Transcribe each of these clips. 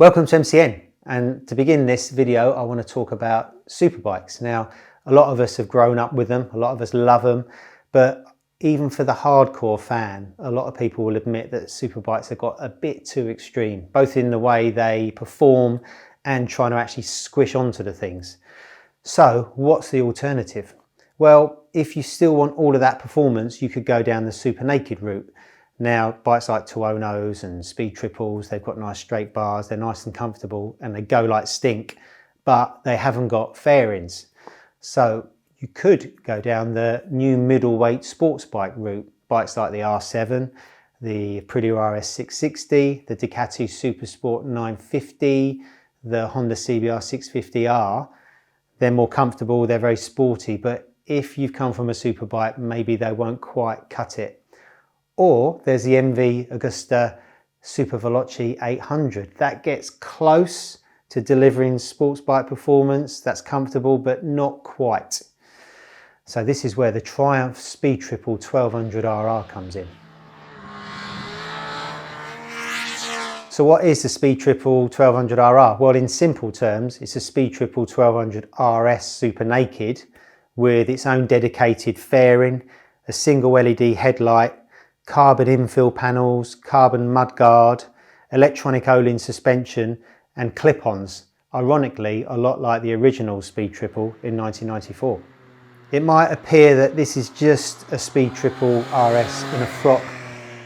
Welcome to MCN, and to begin this video I want to talk about superbikes. Now, a lot of us have grown up with them, a lot of us love them, but even for the hardcore fan, a lot of people will admit that superbikes have got a bit too extreme, both in the way they perform and trying to actually squish onto the things. So what's the alternative? Well, if you still want all of that performance, you could go down the super naked route. Now, bikes like Tuonos and Speed Triples, they've got nice straight bars, they're nice and comfortable, and they go like stink, but they haven't got fairings. So you could go down the new middleweight sports bike route. Bikes like the R7, the Aprilia RS660, the Ducati Supersport 950, the Honda CBR 650R. They're more comfortable, they're very sporty, but if you've come from a superbike, maybe they won't quite cut it. Or there's the MV Agusta Super Veloce 800. That gets close to delivering sports bike performance. That's comfortable, but not quite. So this is where the Triumph Speed Triple 1200RR comes in. So what is the Speed Triple 1200RR? Well, in simple terms, it's a Speed Triple 1200 RS Super Naked with its own dedicated fairing, a single LED headlight, carbon infill panels, carbon mudguard, electronic Olin suspension and clip-ons, ironically a lot like the original Speed Triple in 1994. It might appear that this is just a Speed Triple RS in a frock,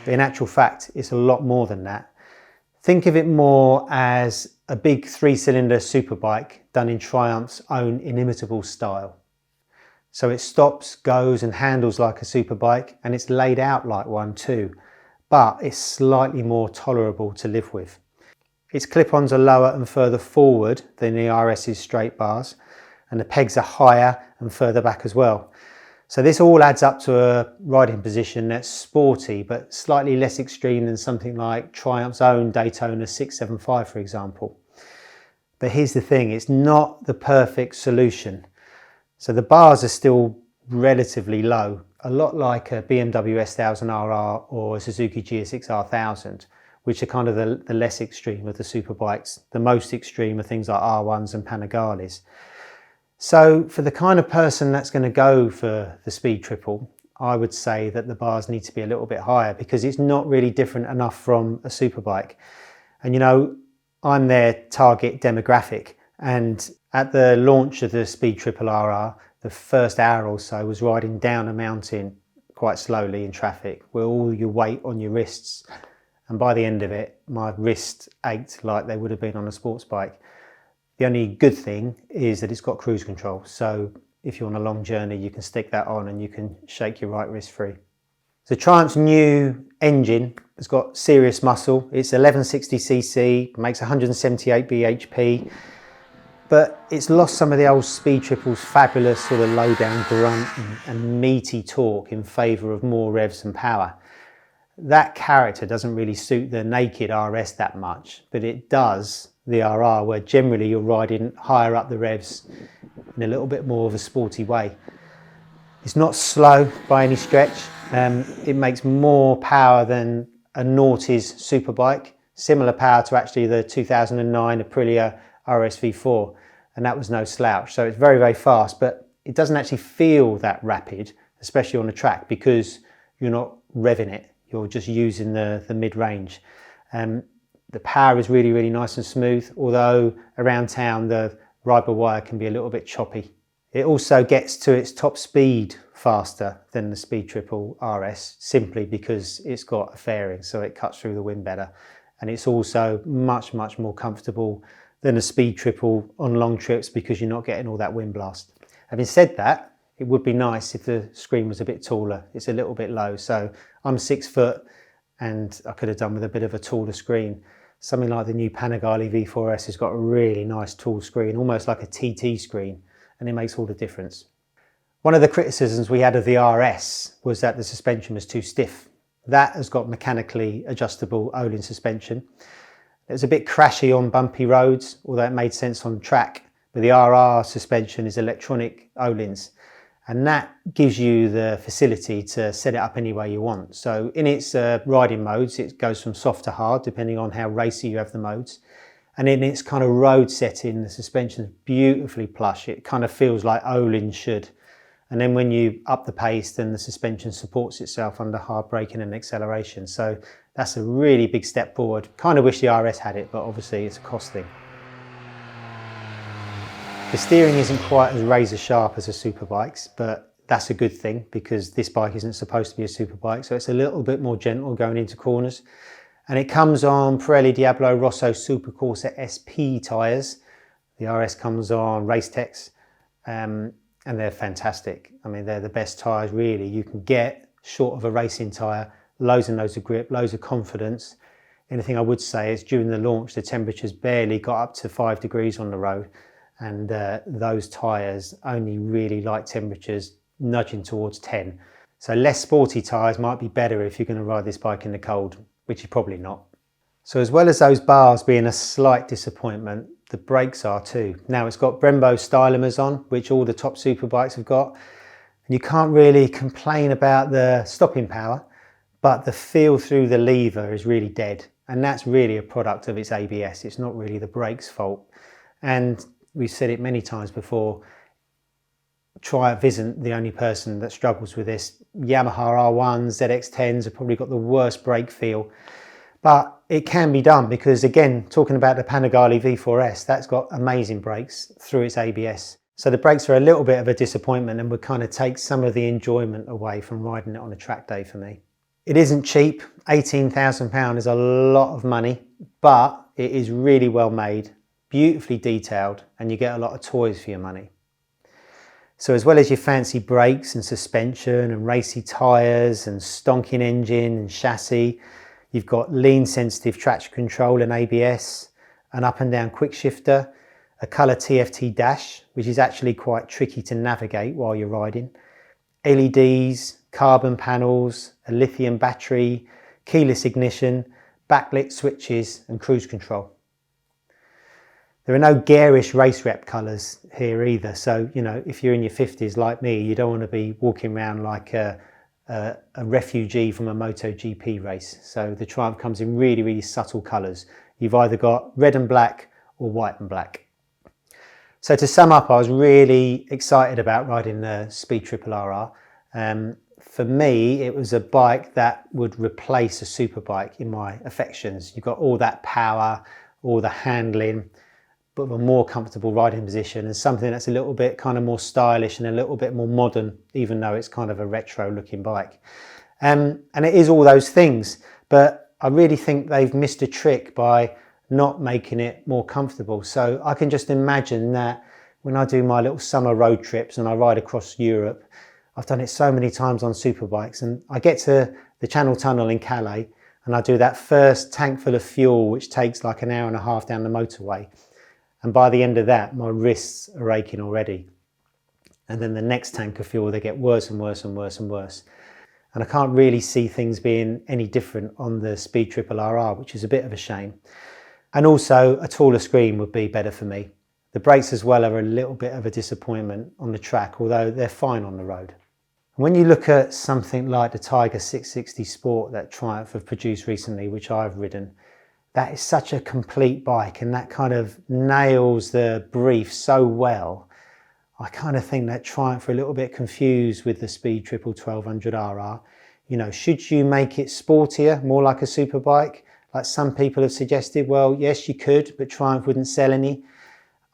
but in actual fact it's a lot more than that. Think of it more as a big 3-cylinder superbike done in Triumph's own inimitable style. So it stops, goes and handles like a superbike, and it's laid out like one too, but it's slightly more tolerable to live with. Its clip-ons are lower and further forward than the RS's straight bars, and the pegs are higher and further back as well. So this all adds up to a riding position that's sporty, but slightly less extreme than something like Triumph's own Daytona 675, for example. But here's the thing, it's not the perfect solution. So the bars are still relatively low, a lot like a BMW S1000RR or a Suzuki GSX-R1000, which are kind of the less extreme of the superbikes. The most extreme are things like R1s and Panigales. So for the kind of person that's going to go for the Speed Triple, I would say that the bars need to be a little bit higher because it's not really different enough from a superbike. And you know, I'm their target demographic, and at the launch of the Speed Triple RR, the first hour or so was riding down a mountain quite slowly in traffic with all your weight on your wrists. And by the end of it, my wrists ached like they would have been on a sports bike. The only good thing is that it's got cruise control. So if you're on a long journey, you can stick that on and you can shake your right wrist free. So Triumph's new engine has got serious muscle. It's 1160cc, makes 178 bhp. But it's lost some of the old Speed Triple's fabulous sort of low down grunt and meaty torque in favour of more revs and power. That character doesn't really suit the naked RS that much, but it does the RR, where generally you're riding higher up the revs in a little bit more of a sporty way. It's not slow by any stretch. It makes more power than a noughties superbike, similar power to actually the 2009 Aprilia RSV4, and that was no slouch. So it's very, very fast, but it doesn't actually feel that rapid, especially on the track, because you're not revving it, you're just using the mid-range. The power is really, really nice and smooth, although around town the ride-by-wire can be a little bit choppy. It also gets to its top speed faster than the Speed Triple RS, simply because it's got a fairing, so it cuts through the wind better. And it's also much, much more comfortable than a Speed Triple on long trips because you're not getting all that wind blast. Having said that, it would be nice if the screen was a bit taller. It's a little bit low, so I'm 6 foot and I could have done with a bit of a taller screen. Something like the new Panigale V4S has got a really nice tall screen, almost like a TT screen, and it makes all the difference. One of the criticisms we had of the RS was that the suspension was too stiff. That has got mechanically adjustable Olin suspension. It was a bit crashy on bumpy roads, although it made sense on track, but the RR suspension is electronic Olins, and that gives you the facility to set it up any way you want. So in its riding modes, it goes from soft to hard, depending on how racy you have the modes. And in its kind of road setting, the suspension's beautifully plush. It kind of feels like Olin should. And then when you up the pace, then the suspension supports itself under hard braking and acceleration. So that's a really big step forward. Kind of wish the RS had it, but obviously it's a cost thing. The steering isn't quite as razor sharp as a superbike's, but that's a good thing because this bike isn't supposed to be a superbike. So it's a little bit more gentle going into corners. And it comes on Pirelli Diablo Rosso Supercorsa SP tyres. The RS comes on Racetex, and they're fantastic. I mean, they're the best tyres really you can get short of a racing tyre. Loads and loads of grip, loads of confidence. Anything I would say is during the launch, the temperatures barely got up to 5 degrees on the road. And those tyres only really like temperatures nudging towards 10. So less sporty tyres might be better if you're going to ride this bike in the cold, which you're probably not. So as well as those bars being a slight disappointment, the brakes are too. Now it's got Brembo stylomers on, which all the top superbikes have got. And you can't really complain about the stopping power, but the feel through the lever is really dead. And that's really a product of its ABS. It's not really the brakes' fault. And we've said it many times before, Triumph isn't the only person that struggles with this. Yamaha R1s, ZX10s have probably got the worst brake feel. But it can be done because, again, talking about the Panigale V4S, that's got amazing brakes through its ABS. So the brakes are a little bit of a disappointment and would kind of take some of the enjoyment away from riding it on a track day for me. It isn't cheap. £18,000 is a lot of money, but it is really well made, beautifully detailed, and you get a lot of toys for your money. So as well as your fancy brakes and suspension and racy tyres and stonking engine and chassis, you've got lean sensitive traction control and ABS, an up and down quick shifter, a colour TFT dash, which is actually quite tricky to navigate while you're riding, LEDs, carbon panels, a lithium battery, keyless ignition, backlit switches and cruise control. There are no garish race rep colours here either. So, you know, if you're in your 50s like me, you don't want to be walking around like a refugee from a MotoGP race. So the Triumph comes in really, really subtle colours. You've either got red and black or white and black. So to sum up, I was really excited about riding the Speed Triple RR. For me, it was a bike that would replace a superbike in my affections. You've got all that power, all the handling, but a more comfortable riding position and something that's a little bit kind of more stylish and a little bit more modern, even though it's kind of a retro looking bike. And it is all those things, but I really think they've missed a trick by not making it more comfortable. So I can just imagine that when I do my little summer road trips and I ride across Europe, I've done it so many times on superbikes, and I get to the Channel Tunnel in Calais and I do that first tank full of fuel, which takes like an hour and a half down the motorway. And by the end of that, my wrists are aching already. And then the next tank of fuel, they get worse and worse and worse and worse. And I can't really see things being any different on the Speed Triple RR, which is a bit of a shame. And also a taller screen would be better for me. The brakes as well are a little bit of a disappointment on the track, although they're fine on the road. When you look at something like the Tiger 660 Sport that Triumph have produced recently, which I've ridden, that is such a complete bike and that kind of nails the brief so well. I kind of think that Triumph are a little bit confused with the Speed Triple 1200 RR. You know, should you make it sportier, more like a superbike? Like some people have suggested, well, yes, you could, but Triumph wouldn't sell any.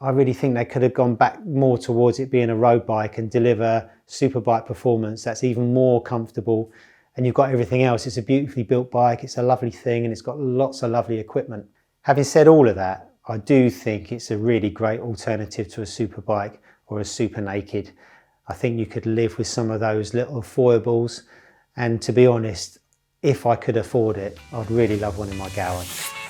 I really think they could have gone back more towards it being a road bike and deliver superbike performance that's even more comfortable. And you've got everything else. It's a beautifully built bike. It's a lovely thing and it's got lots of lovely equipment. Having said all of that, I do think it's a really great alternative to a superbike or a super naked. I think you could live with some of those little foibles. And to be honest, if I could afford it, I'd really love one in my garage.